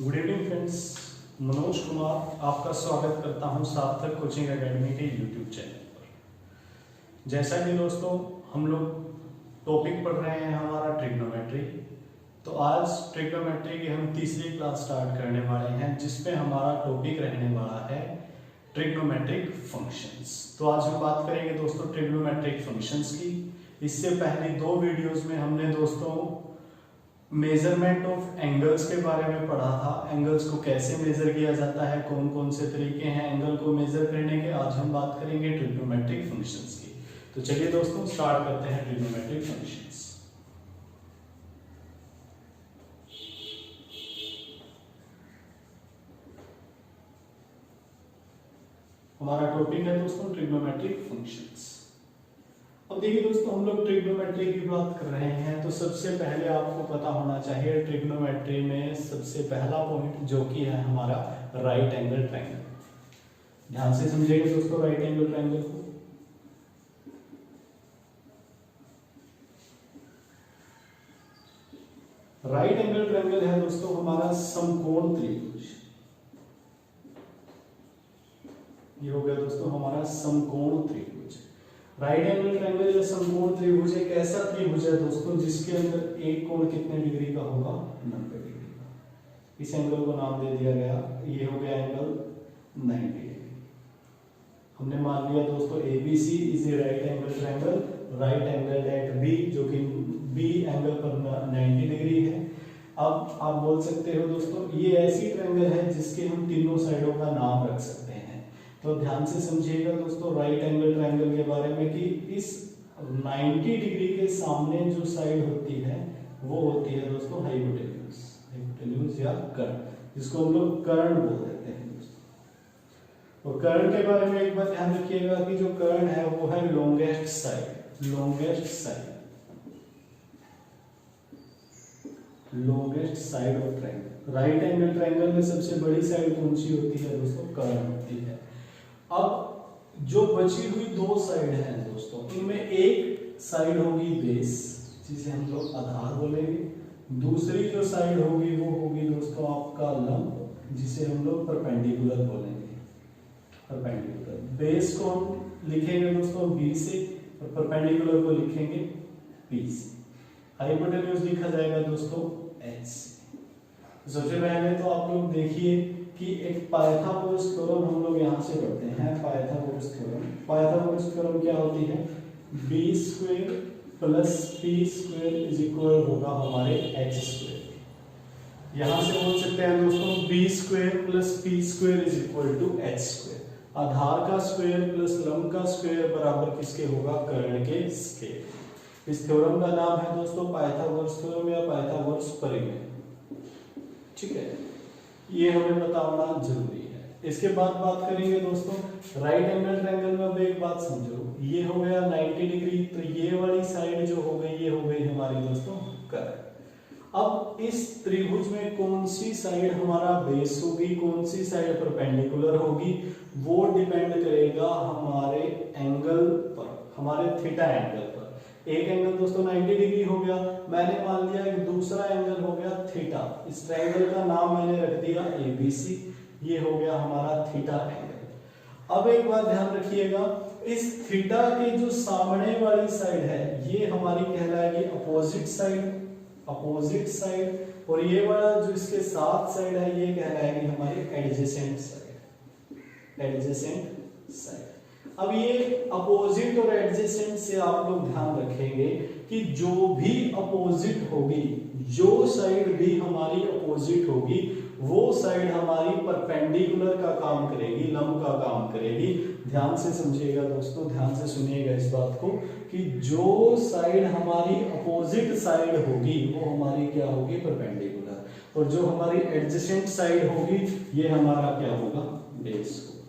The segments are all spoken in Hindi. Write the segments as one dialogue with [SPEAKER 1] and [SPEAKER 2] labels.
[SPEAKER 1] Good evening friends, Manoj Kumar आपका स्वागत करता हूं सार्थक कोचिंग एकेडमी के यूट्यूब चैनल पर। जैसा कि दोस्तों हम लोग टॉपिक पढ़ रहे हैं हमारा ट्रिग्नोमेट्री, तो आज ट्रिग्नोमेट्री की हम तीसरी क्लास स्टार्ट करने वाले हैं जिसमें हमारा टॉपिक रहने वाला है ट्रिग्नोमेट्रिक फंक्शंस। तो आज हम बात करेंगे दोस्तों ट्रिग्नोमेट्रिक फंक्शंस की। इससे पहले दो वीडियोस में हमने दोस्तों मेजरमेंट ऑफ एंगल्स के बारे में पढ़ा था। एंगल्स को कैसे मेजर किया जाता है, कौन कौन से तरीके हैं एंगल को मेजर करने के। आज हम बात करेंगे ट्रिग्नोमेट्रिक फंक्शंस की। तो चलिए दोस्तों स्टार्ट करते हैं ट्रिग्नोमेट्रिक फंक्शंस। हमारा टॉपिक है दोस्तों ट्रिग्नोमेट्रिक फंक्शंस। अब देखिए दोस्तों, हम लोग ट्रिग्नोमेट्री की बात कर रहे हैं तो सबसे पहले आपको पता होना चाहिए ट्रिग्नोमेट्री में सबसे पहला पॉइंट जो कि है हमारा राइट एंगल ट्रायंगल। ध्यान से समझिएगा दोस्तों राइट एंगल ट्रायंगल को। राइट एंगल ट्रायंगल है दोस्तों हमारा समकोण त्रिभुज। ये हो गया दोस्तों हमारा समकोण त्रिभुज। राइट एंगल ट्रायंगल या समकोण त्रिभुज एक ऐसा त्रिभुज है दोस्तों जिसके अंदर एक कोण कितने डिग्री का होगा, 90 डिग्री का। इस एंगल को नाम दे दिया गया, ये हो गया एंगल 90 डिग्री। हमने मान लिया दोस्तों ABC is a right angle triangle, right angle at B, जो कि B एंगल पर 90 डिग्री है। अब आप बोल सकते हो दोस्तों ये ऐसी ट्रायंगल है जिसके हम तीनों साइडों का नाम रख सकते हैं। तो ध्यान से समझिएगा दोस्तों राइट एंगल ट्रायंगल के बारे में कि इस 90 डिग्री के सामने जो साइड होती है वो होती है दोस्तों हाइपोटेन्यूज या कर्ण, जिसको हम लोग कर्ण बोल देते हैं दोस्तों। और कर्ण के बारे में एक बात ध्यान रखिएगा कि जो कर्ण है वो है longest side. Longest side of triangle. Right angle triangle में सबसे बड़ी साइड कौन सी होती है दोस्तों, कर्ण होती है। अब जो बची हुई दो साइड हैं दोस्तों, इनमें एक साइड होगी बेस जिसे हम लोग आधार बोलेंगे, दूसरी जो साइड होगी वो होगी दोस्तों आपका लंब जिसे हम लोग परपेंडिकुलर बोलेंगे। परपेंडिकुलर बेस को हम लिखेंगे दोस्तों B से और परपेंडिकुलर को लिखेंगे P से। हाइपोटेन्यूज लिखा जाएगा दोस्तों H से। सबसे पहले तो आप लोग देखिए कि एक पाइथागोरस थ्योरम हम लोग यहाँ से पढ़ते हैं। पाइथागोरस थ्योरम क्या होती है, b² + p² = होगा हमारे h²। यहाँ से बोल सकते हैं दोस्तों b² + p² = h²। आधार का स्क्वायर प्लस लंब का स्क्वायर बराबर किसके होगा, कर्ण के स्क्वायर। इस थ्योरम का नाम है दोस्तों पाइथागोरस थ्योरम या पाइथागोरस परिमेय। ठीक है, ये हमें पता होना जरूरी है। इसके बाद बात करेंगे दोस्तों राइट एंगल ट्रायंगल में। अब एक बात समझो, ये हो गया 90 डिग्री, तो ये वाली साइड जो हो गई ये हो गई हमारी दोस्तों कर्ण। अब इस त्रिभुज में कौन सी साइड हमारा बेस होगी, कौन सी साइड परपेंडिकुलर होगी, वो डिपेंड करेगा हमारे एंगल पर, हमारे थीटा एंगल पर। एक एंगल दोस्तों 90 डिग्री हो गया, मैंने मान लिया एक दूसरा एंगल हो गया थीटा। इस ट्रायंगल का नाम मैंने रख दिया ABC, ये हो गया हमारा थीटा एंगल। अब एक बात ध्यान रखिएगा, इस थीटा के जो सामने वाली साइड है ये हमारी कहलाएगी अपोजिट साइड, और ये वाला जो इसके साथ साइड है ये कहलाएगी हमारी एडजेसेंट साइड। अब ये अपोजिट और एडजेसेंट से आप लोग ध्यान रखेंगे कि जो भी अपोजिट होगी, जो साइड भी हमारी अपोजिट होगी वो साइड हमारी परपेंडिकुलर का काम करेगी, लंब का काम करेगी। ध्यान से समझिएगा दोस्तों, ध्यान से सुनिएगा इस बात को कि जो साइड हमारी अपोजिट साइड होगी वो हमारी क्या होगी, परपेंडिकुलर, और जो हमारी एडजेसेंट साइड होगी ये हमारा क्या होगा, बेस होगा।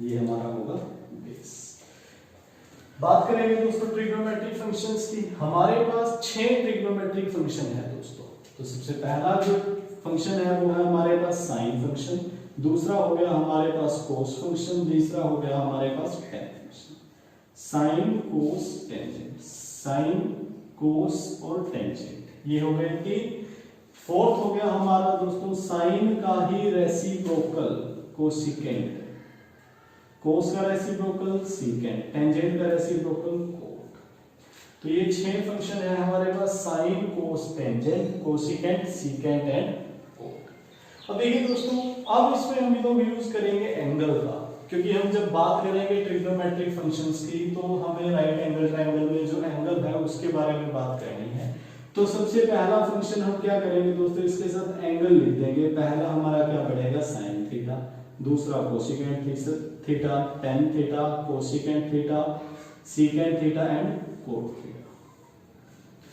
[SPEAKER 1] ये हमारा होगा बेस। बात करेंगे दोस्तों ट्रिग्नोमेट्रिक फंक्शंस की। हमारे पास 6 ट्रिग्नोमेट्रिक फंक्शन है दोस्तों। तो सबसे पहला जो फंक्शन है वो है हमारे पास साइन फंक्शन, दूसरा हो गया हमारे पास कोस फंक्शन, तीसरा हो गया हमारे पास ten function. Sine cos tangent, sine cos और टेंजेंट, ये हो गए कि फोर्थ हो गया हमारा दोस्तों साइन का ही रेसिप्रोकल कोसिकेंट, कोस का रेसिप्रोकल सीकेंट, टेंजेंट का रेसिप्रोकल कोट। तो ये 6 फंक्शन है हमारे पास, sine, cos, tangent, cosecant, secant and cot. अब देखिए दोस्तों, अब इसमें हम लोग यूज करेंगे एंगल का, क्योंकि हम जब बात करेंगे ट्रिग्नोमेट्रिक फंक्शंस की तो हमें राइट एंगल ट्रायंगल में जो एंगल है उसके बारे में बात करनी है। तो सबसे पहला फंक्शन हम क्या करेंगे दोस्तों, इसके साथ एंगल लिख देंगे। पहला हमारा क्या पड़ेगा, साइन थीटा, दूसरा cosecant theta, tan theta, cosecant theta, secant theta and cot theta.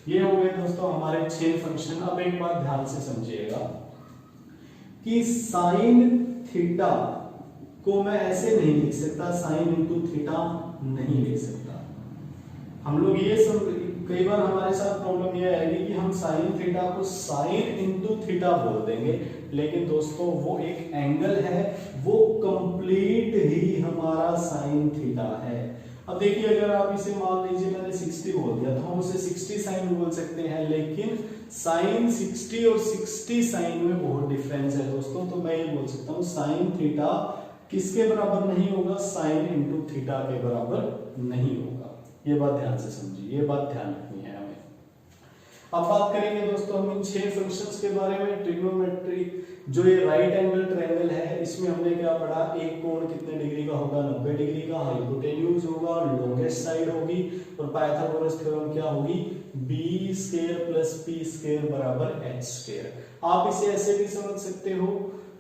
[SPEAKER 1] ये हो गए दोस्तों हमारे 6 फंक्शन। अब एक बात ध्यान से समझिएगा कि साइन थीटा को मैं ऐसे नहीं लिख सकता, साइन इंटू थीटा नहीं लिख सकता। हम लोग ये सब कई बार हमारे साथ प्रॉब्लम ये आएगी कि हम साइन थीटा को साइन इंटू थीटा बोल देंगे, लेकिन दोस्तों वो एक एंगल है, वो कंप्लीट ही हमारा साइन थीटा है। अब देखिए, अगर आप इसे मान लीजिए मैंने 60 बोल दिया तो हम उसे 60 साइन बोल सकते हैं, लेकिन साइन 60 और 60 साइन में बहुत डिफरेंस है दोस्तों। तो मैं ये बोल सकता हूँ साइन थीटा किसके बराबर नहीं होगा, साइन इंटू थीटा के बराबर नहीं होगा। ये बात ध्यान से समझिए, ये बात ध्यान रखनी है हमें। अब बात करेंगे दोस्तों हम इन 6 फंक्शंस के बारे में। ट्रिग्नोमेट्री जो ये राइट एंगल ट्रायंगल है, इसमें हमने क्या पढ़ा, एक कोण कितने डिग्री का होगा, 90 डिग्री का, हाइपोटेन्यूज होगा, लोंगेस्ट साइड होगी, और पाइथागोरस थ्योरम क्या होगी, b square plus p square बराबर h स्क्वायर। आप इसे ऐसे भी समझ सकते हो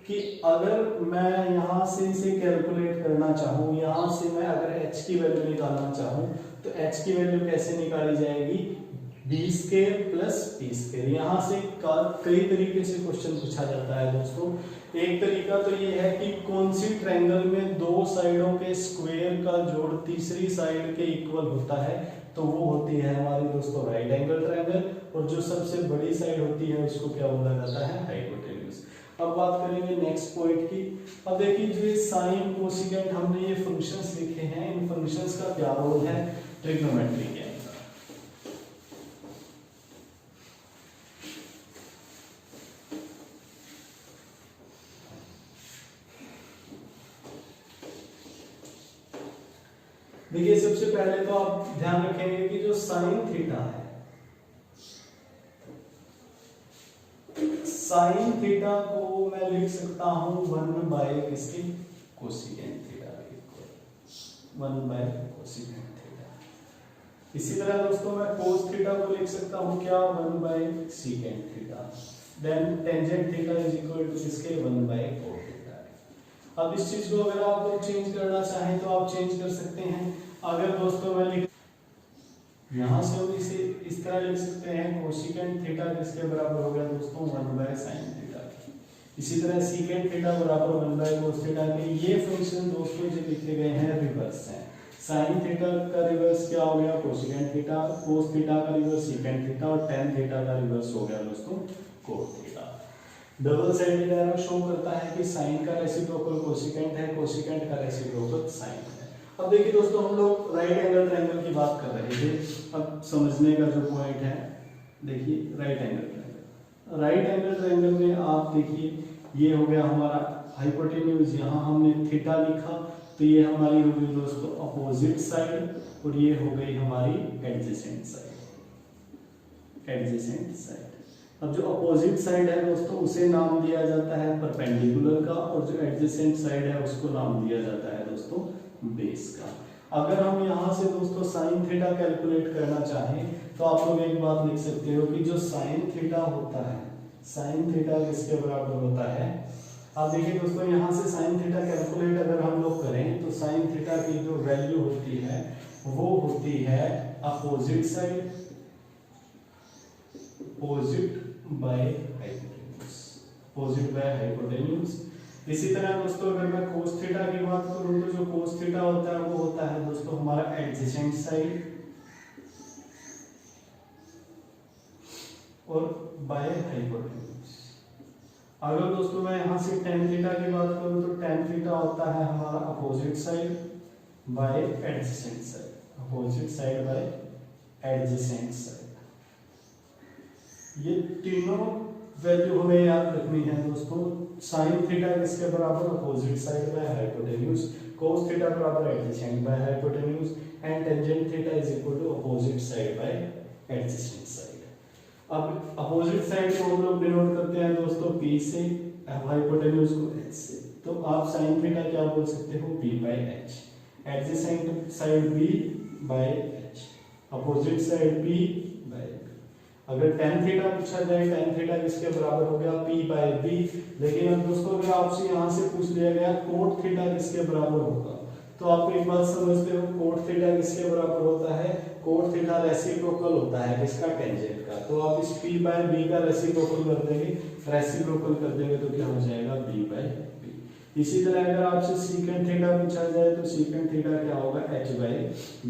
[SPEAKER 1] कि अगर मैं यहां से इसे कैलकुलेट करना चाहूं, यहां से मैं अगर h की वैल्यू निकालना चाहूं तो h की वैल्यू कैसे निकाली जाएगी, b square plus p square. यहां से कई तरीके से क्वेश्चन पूछा जाता है दोस्तों। एक तरीका तो ये है कि कौन सी ट्रायंगल में 2 साइडों के स्क्वायर का जोड़ तीसरी साइड के इक्वल होता है, तो वो होती है हमारी दोस्तों राइट एंगल ट्रायंगल, और जो सबसे बड़ी साइड होती है उसको क्या बोला जाता है, हाइपोटेन्यूज। अब बात करेंगे नेक्स्ट पॉइंट की। अब देखिए, जो साइन कोसिकेंट हमने ये फंक्शंस लिखे हैं, इन फंक्शंस का क्या रोल है ट्रिग्नोमेट्री के अंदर। देखिए, सबसे पहले तो आप ध्यान रखेंगे कि जो साइन थीटा है, साइन थीटा को मैं लिख सकता हूं 1 बाय किसकी, कोसिकेंट थीटा के इक्वल, 1 बाय कोसिकेंट थीटा। इसी तरह दोस्तों मैं कोस थीटा को लिख सकता हूं क्या, 1 by secant theta. Then tangent theta is equal to किसके, 1 बाय कोट थीटा। अब इस चीज को अगर आप लोग चेंज करना चाहें तो आप चेंज कर सकते हैं। अगर दोस्तों मैं लिख, यहां से हम इसे इस तरह लिख सकते हैं, कोसिकेंट थीटा किसके बराबर हो गया दोस्तों, 1 बाय साइन थीटा। इसी तरह सीकेंट थीटा बराबर 1 बाय कोस थीटा के। ये फंक्शन दोस्तों जो लिखे गए हैं रिवर्स हैं। साइन थीटा का रिवर्स क्या हो गया, कोसिकेंट थीटा, कोस थीटा का रिवर्स सीकेंट थीटा, और टेन थीटा का रिवर्स हो गया दोस्तों cot theta. Double sided arrow show करता है कि साइन का रेसिप्रोकल कोसिकेंट है, कोसिकेंट का रेसिप्रोकल साइन है। अब देखिए दोस्तों, हम लोग राइट एंगल ट्रायंगल की बात कर रहे थे। अब समझने का जो पॉइंट है, देखिए right angle triangle, right angle triangle में आप देखिए ये हो गया हमारा हाइपोटेन्यूज, यहाँ हमने थीटा लिखा, तो ये हमारी हो गई दोस्तों अपोजिट साइड, और ये हो गई हमारी एडजेसेंट साइड, एडजेसेंट साइड। अब जो अपोजिट साइड है दोस्तों उसे नाम दिया जाता है परपेंडिकुलर का, और जो एडजेसेंट साइड है उसको नाम दिया जाता है दोस्तों बेस का। अगर हम यहाँ से दोस्तों साइन थीटा कैलकुलेट करना चाहें तो आप लोग एक बात लिख सकते हो कि जो साइन थीटा होता है, साइन थीटा किसके बराबर होता है। आप देखिए दोस्तों, यहाँ से साइन थीटा कैलकुलेट अगर हम लोग करें तो साइन थीटा की जो वैल्यू होती है वो होती है opposite side, opposite by hypotenuse, opposite by hypotenuse. इसी तरह दोस्तों अगर मैं कोस थीटा की बात करूं तो जो कोस थीटा होता है वो होता है दोस्तों हमारा एडजेसेंट साइड, और बाय हाइपोटेन्यूज। अगर दोस्तों मैं यहां से टेन थीटा की बात करूं तो टेन थीटा होता है हमारा opposite side by adjacent side, opposite side by adjacent side. ये तीनों वैल्यू हमें याद रखनी है दोस्तों, साइन थीटा किसके बराबर, opposite side by hypotenuse, cos theta बराबर adjacent by hypotenuse, and tangent theta is equal to opposite side by adjacent side. अब अपोजिट साइड को हम लोग डिनोट करते हैं दोस्तों P से, हाइपोटेन्यूज को H से, तो आप साइन थीटा क्या बोल सकते हो, P by H, adjacent side B by H, opposite side P by B। अगर tan थीटा पूछा जाए, tan थीटा किसके बराबर हो गया, P बाय B। लेकिन अब दोस्तों अगर आपसे यहाँ से पूछ लिया गया कोट थीटा किसके बराबर होगा, तो आप एक बात समझते हो, कोट थीटा किसके बराबर होता है, कोट थीटा रेसिप्रोकल होता है किसका, टेंजेंट का। तो आप इस P बाय B का रेसिप्रोकल कर देंगे, रेसिप्रोकल कर देंगे तो क्या हो जाएगा, B बाय B। इसी तरह अगर आपसे सीकेंट थीटा पूछा जाए तो सीकेंट थीटा क्या होगा, H बाय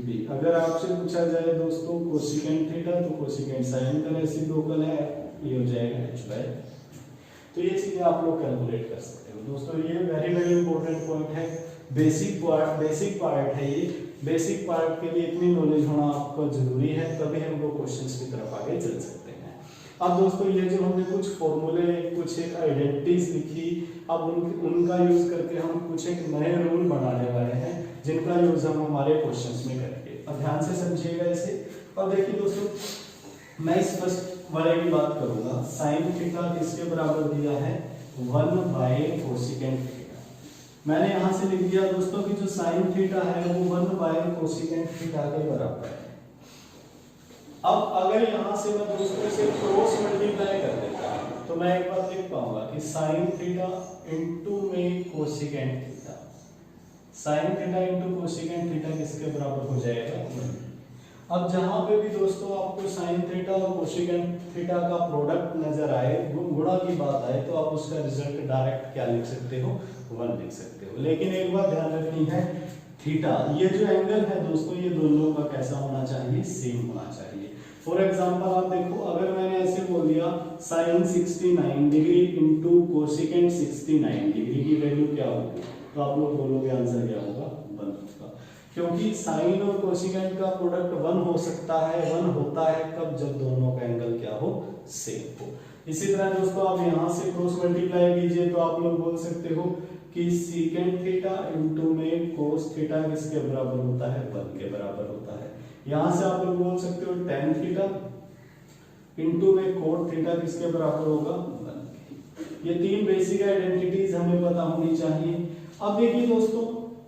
[SPEAKER 1] B। अगर आपसे पूछा जाए दोस्तों कोसिकेंट थीटा, तो कोसिकेंट साइन का रेसिप्रोकल है, ये हो जाएगा H बाय। तो ये चीजें आप लोग कैलकुलेट कर सकते हो दोस्तों। ये वेरी वेरी इंपॉर्टेंट पॉइंट है, बेसिक पार्ट है ये। बेसिक पार्ट के लिए इतनी नॉलेज होना आपको जरूरी है, तभी हम लोग क्वेश्चंस की तरफ आगे चल सकते हैं। अब दोस्तों ये जो हमने कुछ फॉर्मूले, कुछ एक आइडेंटिटीज लिखी, अब उनका यूज करके हम कुछ एक नए रूल बनाने वाले हैं, जिनका यूज हम हमारे क्वेश्चंस में करेंगे। अब ध्यान से समझिएगा इसे। और देखिए दोस्तों, मैं इस फर्स्ट वाले की बात करूंगा, साइन थीटा किसके बराबर दिया है, 1 बाय कोसिकेंट थीटा। मैंने यहां से लिख दिया दोस्तों कि जो साइन थीटा है वो 1 बाय कोसिकेंट थीटा के बराबर है। अब अगर यहां से मैं दोस्तों इसे क्रॉस मल्टीप्लाई कर देता हूं, तो मैं एक बात लिख पाऊंगा कि साइन थीटा इंटू में cosecant theta, sine theta into cosecant theta किसके बराबर हो जाएगा, 1। अब जहां पे भी दोस्तों आपको साइन थीटा और कोसिकेंट थीटा का प्रोडक्ट नजर आए, गुणा की बात आए, तो आप उसका रिजल्ट डायरेक्ट क्या लिख सकते हो, 1 लिख सकते हो। लेकिन एक बात ध्यान रखनी है, थीटा ये जो एंगल है दोस्तों, ये दोनों का कैसा होना चाहिए, सेम होना चाहिए। फॉर एग्जांपल आप देखो, अगर मैंने ऐसे बोल दिया sine 69 degree into cosecant 69 degree की वैल्यू क्या होगी, तो आप लोग बोलोगे आंसर क्या होगा, 1 होगा। क्योंकि साइन और कोसिकेंट का प्रोडक्ट 1 हो सकता है, 1 होता है कब, जब दोनों का एंगल क्या हो, सेम हो। इसी तरह दोस्तों आप यहां से क्रॉस मल्टीप्लाई कीजिए, तो आप लोग बोल सकते हो कि सीकेंट थीटा इंटू में कोस थीटा किसके बराबर होता है, 1 के बराबर होता है। यहां से आप लोग बोल सकते हो tan थीटा इंटू में कोट थीटा किसके बराबर होगा, 1। ये 3 बेसिक आइडेंटिटीज हमें पता होनी चाहिए। अब देखिए दोस्तों,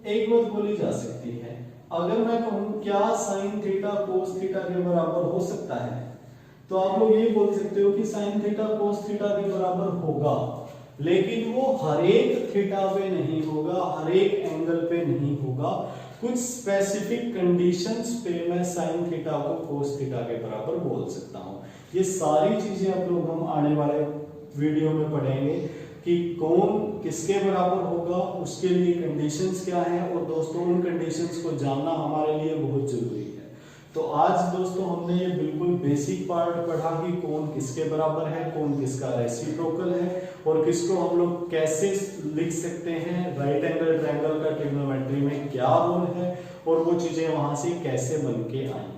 [SPEAKER 1] एक बात बोली जा सकती है, अगर मैं कहूं क्या साइन थीटा कोस थीटा के बराबर हो सकता है, तो आप लोग ये बोल सकते हो कि साइन थीटा कोस थीटा के बराबर होगा, लेकिन वो हर एक थीटा पे नहीं होगा, हर एक एंगल पे नहीं होगा। कुछ स्पेसिफिक कंडीशंस पे मैं साइन थीटा को कोस थीटा के बराबर बोल सकता हूं। ये सारी चीजें आप लोग हम आने वाले वीडियो में पढ़ेंगे कि कौन किसके बराबर होगा, उसके लिए कंडीशंस क्या हैं, और दोस्तों उन कंडीशंस को जानना हमारे लिए बहुत जरूरी है। तो आज दोस्तों हमने ये बिल्कुल बेसिक पार्ट पढ़ा कि कौन किसके बराबर है, कौन किसका रेसिप्रोकल है, और किसको हम लोग कैसे लिख सकते हैं, राइट एंगल ट्रायंगल का ट्रिग्नोमेट्री में क्या रोल है, और वो चीजें वहां से कैसे बन के आई।